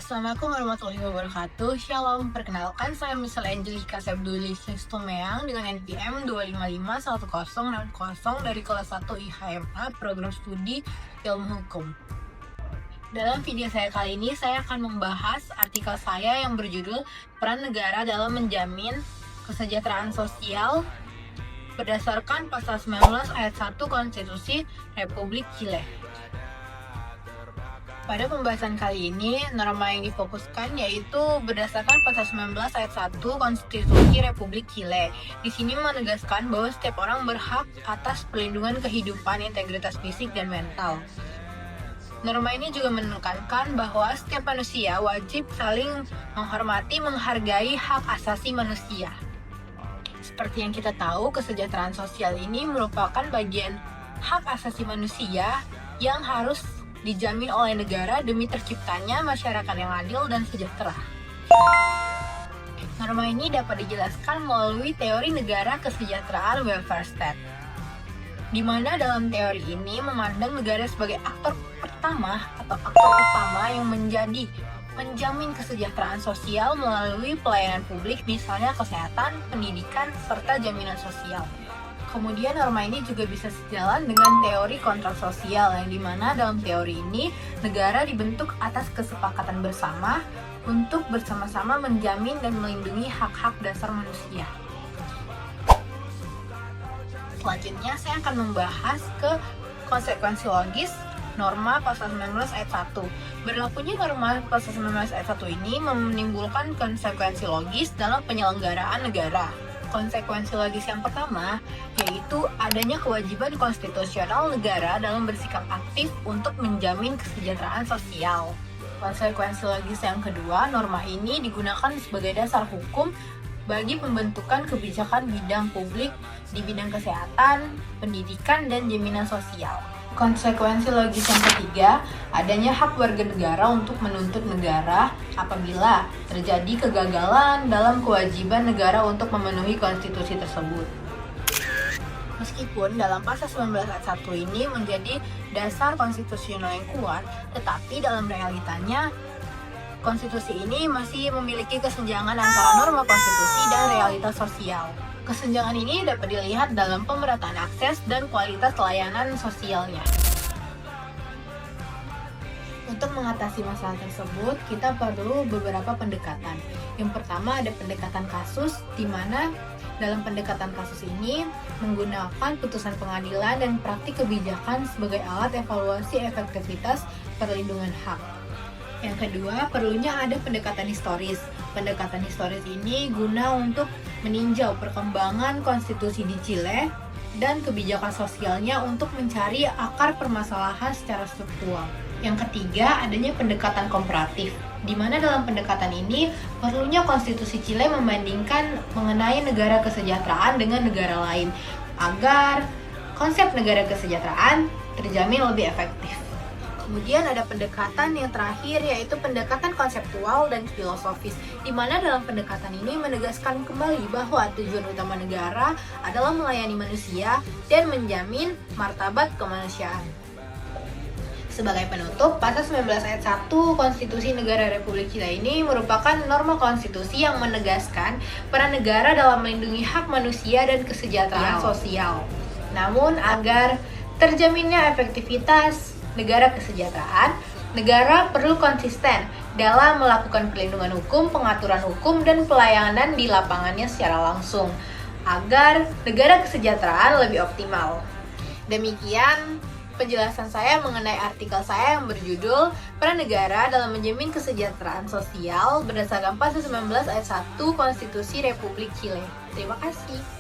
Assalamualaikum warahmatullahi wabarakatuh. Shalom, perkenalkan saya Misal Angelika Sepdulis Tumeang dengan NPM 2551060 dari kelas 1 IHMA Program Studi Ilmu Hukum. Dalam video saya kali ini, saya akan membahas artikel saya yang berjudul Peran Negara dalam Menjamin Kesejahteraan Sosial berdasarkan Pasal 19 Ayat 1 Konstitusi Republik Chile. Pada pembahasan kali ini, norma yang difokuskan yaitu berdasarkan Pasal 19 Ayat 1 Konstitusi Republik Chile. Di sini menegaskan bahwa setiap orang berhak atas perlindungan kehidupan, integritas fisik, dan mental. Norma ini juga menekankan bahwa setiap manusia wajib saling menghormati, menghargai hak asasi manusia. Seperti yang kita tahu, kesejahteraan sosial ini merupakan bagian hak asasi manusia yang harus dijamin oleh negara demi terciptanya masyarakat yang adil dan sejahtera. Norma ini dapat dijelaskan melalui teori negara kesejahteraan welfare state, di mana dalam teori ini memandang negara sebagai aktor pertama atau aktor utama yang menjamin kesejahteraan sosial melalui pelayanan publik, misalnya kesehatan, pendidikan, serta jaminan sosial. Kemudian norma ini juga bisa sejalan dengan teori kontrak sosial, yang dimana dalam teori ini negara dibentuk atas kesepakatan bersama untuk bersama-sama menjamin dan melindungi hak-hak dasar manusia. Selanjutnya saya akan membahas ke konsekuensi logis norma Pasal 19 Ayat 1. Berlakunya norma Pasal 19 Ayat 1 ini menimbulkan konsekuensi logis dalam penyelenggaraan negara. Konsekuensi logis yang pertama yaitu adanya kewajiban konstitusional negara dalam bersikap aktif untuk menjamin kesejahteraan sosial. Konsekuensi logis yang kedua, norma ini digunakan sebagai dasar hukum bagi pembentukan kebijakan bidang publik di bidang kesehatan, pendidikan, dan jaminan sosial. Konsekuensi logis yang ketiga, adanya hak warga negara untuk menuntut negara apabila terjadi kegagalan dalam kewajiban negara untuk memenuhi konstitusi tersebut. Meskipun dalam Pasal 19 Ayat 1 ini menjadi dasar konstitusional yang kuat, tetapi dalam realitanya konstitusi ini masih memiliki kesenjangan antara norma konstitusi dan realitas sosial. Kesenjangan ini dapat dilihat dalam pemerataan akses dan kualitas layanan sosialnya. Untuk mengatasi masalah tersebut, kita perlu beberapa pendekatan. Yang pertama ada pendekatan kasus, di mana dalam pendekatan kasus ini menggunakan putusan pengadilan dan praktik kebijakan sebagai alat evaluasi efektivitas perlindungan hak. Yang kedua, perlunya ada pendekatan historis. Pendekatan historis ini guna untuk meninjau perkembangan konstitusi di Chile dan kebijakan sosialnya untuk mencari akar permasalahan secara struktural. Yang ketiga, adanya pendekatan komparatif, di mana dalam pendekatan ini perlunya konstitusi Chile membandingkan mengenai negara kesejahteraan dengan negara lain agar konsep negara kesejahteraan terjamin lebih efektif. Kemudian ada pendekatan yang terakhir, yaitu pendekatan konseptual dan filosofis, di mana dalam pendekatan ini menegaskan kembali bahwa tujuan utama negara adalah melayani manusia dan menjamin martabat kemanusiaan. Sebagai penutup, Pasal 19 Ayat 1 Konstitusi Negara Republik Chile ini merupakan norma konstitusi yang menegaskan peran negara dalam melindungi hak manusia dan kesejahteraan sosial. Namun, agar terjaminnya efektivitas negara kesejahteraan, negara perlu konsisten dalam melakukan perlindungan hukum, pengaturan hukum, dan pelayanan di lapangannya secara langsung agar negara kesejahteraan lebih optimal. Demikian penjelasan saya mengenai artikel saya yang berjudul Peran Negara dalam Menjamin Kesejahteraan Sosial berdasarkan Pasal 19 Ayat 1 Konstitusi Republik Chile. Terima kasih.